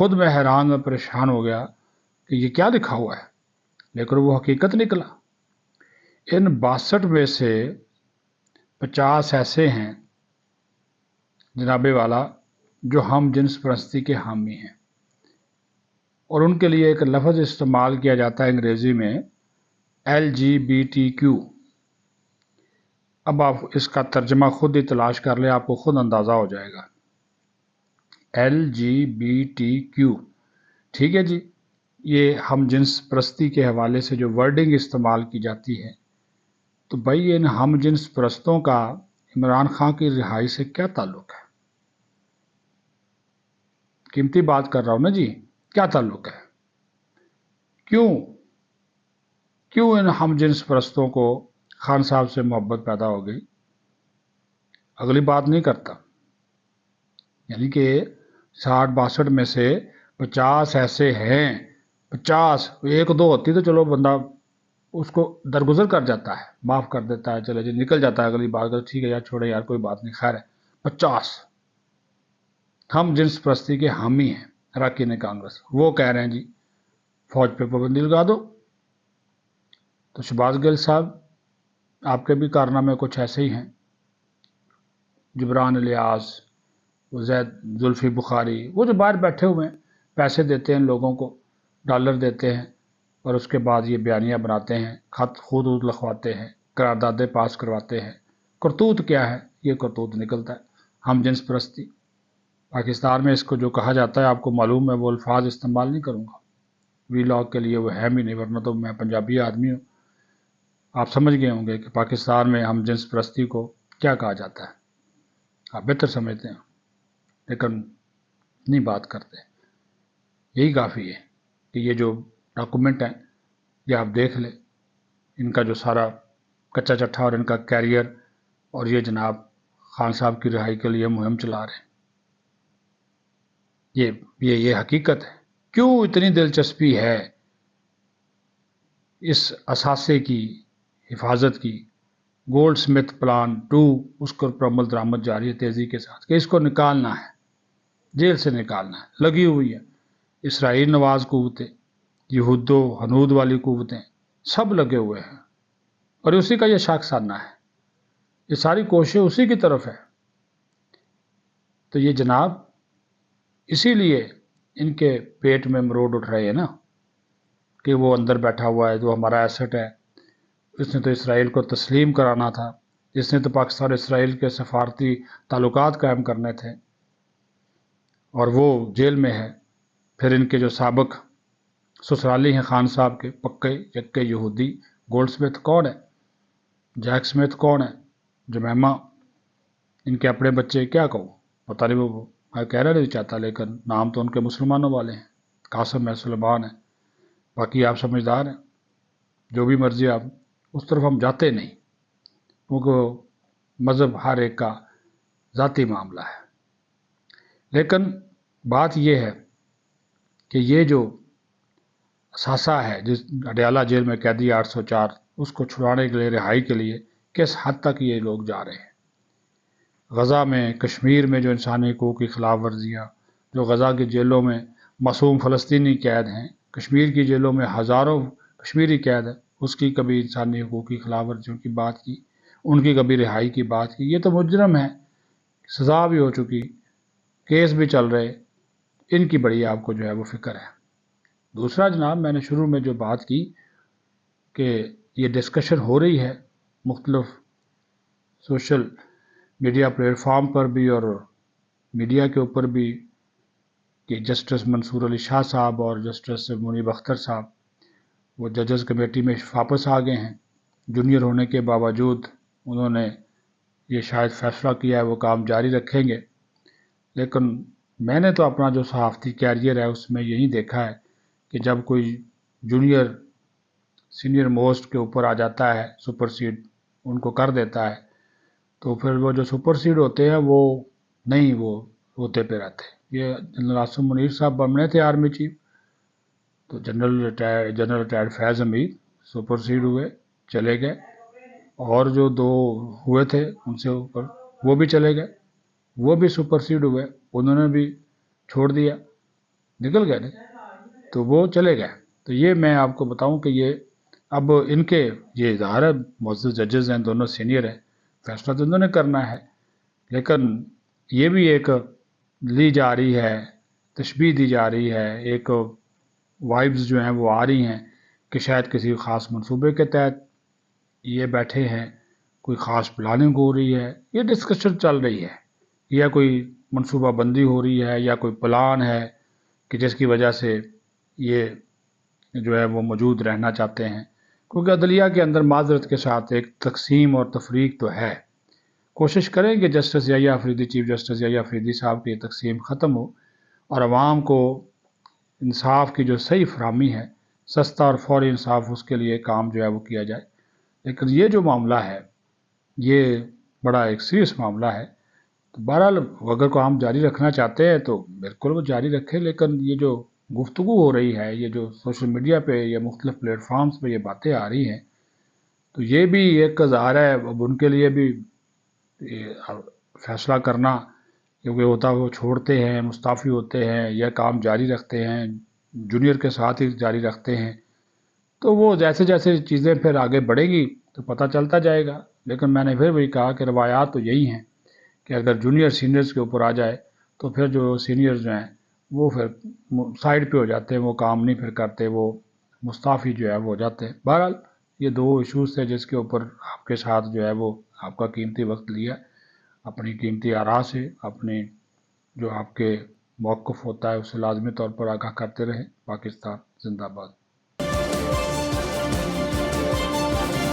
خود میں حیران اور پریشان ہو گیا کہ یہ کیا لکھا ہوا ہے، لیکن وہ حقیقت نکلا۔ ان 62 میں سے 50 ایسے ہیں جناب والا جو ہم جنس پرستی کے حامی ہیں، اور ان کے لیے ایک لفظ استعمال کیا جاتا ہے انگریزی میں LGBTQ۔ اب آپ اس کا ترجمہ خود ہی تلاش کر لیں، آپ کو خود اندازہ ہو جائے گا۔ LGBTQ، ٹھیک ہے جی۔ یہ ہم جنس پرستی کے حوالے سے جو ورڈنگ استعمال کی جاتی ہے، تو بھائی ان ہم جنس پرستوں کا عمران خان کی رہائی سے کیا تعلق ہے؟ قیمتی بات کر رہا ہوں نا جی، کیا تعلق ہے؟ کیوں ان ہم جنس پرستوں کو خان صاحب سے محبت پیدا ہو گئی؟ اگلی بات نہیں کرتا، یعنی کہ 60-62 میں سے 50 ایسے ہیں، 50 ایک دو ہوتی تو چلو بندہ اس کو درگزر کر جاتا ہے، معاف کر دیتا ہے، چلے جی نکل جاتا ہے اگلی بات، ٹھیک ہے یار چھوڑے یار کوئی بات نہیں، خیر ہے۔ 50 ہم جنس پرستی کے حامی ہیں اراکین کانگریس، وہ کہہ رہے ہیں جی فوج پہ پابندی لگا دو۔ تو شہباز گل صاحب آپ کے بھی کارنامے کچھ ایسے ہی ہیں، جبران الیاس، زید زلفی بخاری، وہ جو باہر بیٹھے ہوئے ہیں، پیسے دیتے ہیں لوگوں کو، ڈالر دیتے ہیں، اور اس کے بعد یہ بیانیاں بناتے ہیں، خطوط لکھواتے ہیں، قراردادیں پاس کرواتے ہیں۔ کرتوت کیا ہے؟ یہ کرتوت نکلتا ہے ہم جنس پرستی۔ پاکستان میں اس کو جو کہا جاتا ہے، آپ کو معلوم ہے، وہ الفاظ استعمال نہیں کروں گا، وی لاگ کے لیے وہ ہے بھی نہیں، ورنہ تو میں پنجابی آدمی ہوں، آپ سمجھ گئے ہوں گے کہ پاکستان میں ہم جنس پرستی کو کیا کہا جاتا ہے، آپ بہتر سمجھتے ہیں، لیکن نہیں بات کرتے۔ یہی کافی ہے کہ یہ جو ڈاکومنٹ ہیں یہ آپ دیکھ لیں، ان کا جو سارا کچا چٹھا اور ان کا کیریئر، اور یہ جناب خان صاحب کی رہائی کے لیے مہم چلا رہے ہیں، یہ حقیقت ہے۔ کیوں اتنی دلچسپی ہے اس اثاثے کی حفاظت کی؟ گولڈ سمتھ پلان 2 اس کو پر عمل درآمد جاری ہے تیزی کے ساتھ، کہ اس کو نکالنا ہے، جیل سے نکالنا ہے، لگی ہوئی ہے اسرائیل نواز قوتیں، یہود و ہنود والی قوتیں، سب لگے ہوئے ہیں، اور اسی کا یہ شاخ سانہ ہے، یہ ساری کوششیں اسی کی طرف ہے۔ تو یہ جناب اسی لیے ان کے پیٹ میں مروڑ اٹھ رہے ہیں نا، کہ وہ اندر بیٹھا ہوا ہے جو ہمارا ایسٹ ہے، اس نے تو اسرائیل کو تسلیم کرانا تھا، اس نے تو پاکستان اسرائیل کے سفارتی تعلقات قائم کرنے تھے، اور وہ جیل میں ہے۔ پھر ان کے جو سابق سسرالی ہیں خان صاحب کے، پکے یکے یہودی، گولڈ سمتھ کون ہے، جیک سمتھ کون ہے، جمیمہ، ان کے اپنے بچے، کیا کہوں، پتہ نہیں، وہ میں کہنا نہیں چاہتا، لیکن نام تو ان کے مسلمانوں والے ہیں، قاسم ہے، سلیمان ہے، باقی آپ سمجھدار ہیں، جو بھی مرضی آپ، اس طرف ہم جاتے نہیں، کیونکہ مذہب ہر ایک کا ذاتی معاملہ ہے۔ لیکن بات یہ ہے کہ یہ جو اثاثہ ہے جس اڈیالہ جیل میں قیدی 804، اس کو چھڑانے کے لیے، رہائی کے لیے کس حد تک یہ لوگ جا رہے ہیں۔ غزہ میں، کشمیر میں جو انسانی حقوق کی خلاف ورزیاں، جو غزہ کی جیلوں میں معصوم فلسطینی قید ہیں، کشمیر کی جیلوں میں ہزاروں کشمیری قید ہیں، اس کی کبھی انسانی حقوق کی خلاف ورزیوں کی بات کی، ان کی کبھی رہائی کی بات کی؟ یہ تو مجرم ہے، سزا بھی ہو چکی، کیس بھی چل رہے، ان کی بڑی آپ کو جو ہے وہ فکر ہے۔ دوسرا جناب، میں نے شروع میں جو بات کی کہ یہ ڈسکشن ہو رہی ہے مختلف سوشل میڈیا پلیٹ فارم پر بھی اور میڈیا کے اوپر بھی، کہ جسٹس منصور علی شاہ صاحب اور جسٹس منیب اختر صاحب وہ ججز کمیٹی میں واپس آ گئے ہیں، جونیئر ہونے کے باوجود انہوں نے یہ شاید فیصلہ کیا ہے وہ کام جاری رکھیں گے۔ لیکن میں نے تو اپنا جو صحافتی کیریئر ہے اس میں یہی دیکھا ہے کہ جب کوئی جونیئر سینئر موسٹ کے اوپر آ جاتا ہے، سپر سیڈ ان کو کر دیتا ہے، تو پھر وہ جو سپر سیڈ ہوتے ہیں وہ نہیں، وہ ہوتے پہ رہتے۔ یہ جنرل عاصم منیر صاحب بنے تھے آرمی چیف، تو جنرل ریٹائرڈ فیض حمید سپر سیڈ ہوئے، چلے گئے، اور جو 2 ہوئے تھے ان سے اوپر وہ بھی چلے گئے، وہ بھی سپر سیڈ ہوئے، انہوں نے بھی چھوڑ دیا۔ نکل گئے نہیں، تو وہ چلے گئے. تو یہ میں آپ کو بتاؤں کہ یہ اب ان کے یہ ظاہر ہے معزز ججز ہیں، دونوں سینئر ہیں، فیصلہ تو انہوں نے کرنا ہے، لیکن یہ بھی ایک لی جا رہی ہے، تشبیہ دی جا رہی ہے، ایک وائبز جو ہیں وہ آ رہی ہیں کہ شاید کسی خاص منصوبے کے تحت یہ بیٹھے ہیں، کوئی خاص پلاننگ ہو رہی ہے، یہ ڈسکشن چل رہی ہے، یا کوئی منصوبہ بندی ہو رہی ہے، یا کوئی پلان ہے کہ جس کی وجہ سے یہ جو ہے وہ موجود رہنا چاہتے ہیں. کیونکہ عدلیہ کے اندر معذرت کے ساتھ ایک تقسیم اور تفریق تو ہے. کوشش کریں کہ جسٹس یحییٰ آفریدی، چیف جسٹس یحییٰ آفریدی صاحب کی یہ تقسیم ختم ہو اور عوام کو انصاف کی جو صحیح فراہمی ہے، سستا اور فوری انصاف، اس کے لیے کام جو ہے وہ کیا جائے. لیکن یہ جو معاملہ ہے یہ بڑا ایک سیریس معاملہ ہے. تو بہرحال اگر کو ہم جاری رکھنا چاہتے ہیں تو بالکل وہ جاری رکھے، لیکن یہ جو گفتگو ہو رہی ہے، یہ جو سوشل میڈیا پہ یا مختلف پلیٹ فارمز پہ یہ باتیں آ رہی ہیں، تو یہ بھی ایک ظاہر ہے اب ان کے لیے بھی فیصلہ کرنا، کیونکہ ہوتا وہ چھوڑتے ہیں، مستعفی ہوتے ہیں، یا کام جاری رکھتے ہیں، جونیئر کے ساتھ ہی جاری رکھتے ہیں. تو وہ جیسے جیسے چیزیں پھر آگے بڑھے گی تو پتہ چلتا جائے گا. لیکن میں نے پھر وہی کہا کہ روایات تو یہی ہیں کہ اگر جونیئر سینئرز کے اوپر آ جائے تو پھر جو سینئرز جو ہیں وہ پھر سائڈ پہ ہو جاتے ہیں، وہ کام نہیں پھر کرتے، وہ مستعفی جو ہے وہ ہو جاتے ہیں. بہرحال یہ دو ایشوز تھے جس کے اوپر آپ کے ساتھ جو ہے وہ آپ کا قیمتی وقت لیا، اپنی قیمتی آراء سے اپنے جو آپ کے موقف ہوتا ہے اسے لازمی طور پر آگاہ کرتے رہیں. پاکستان زندہ باد.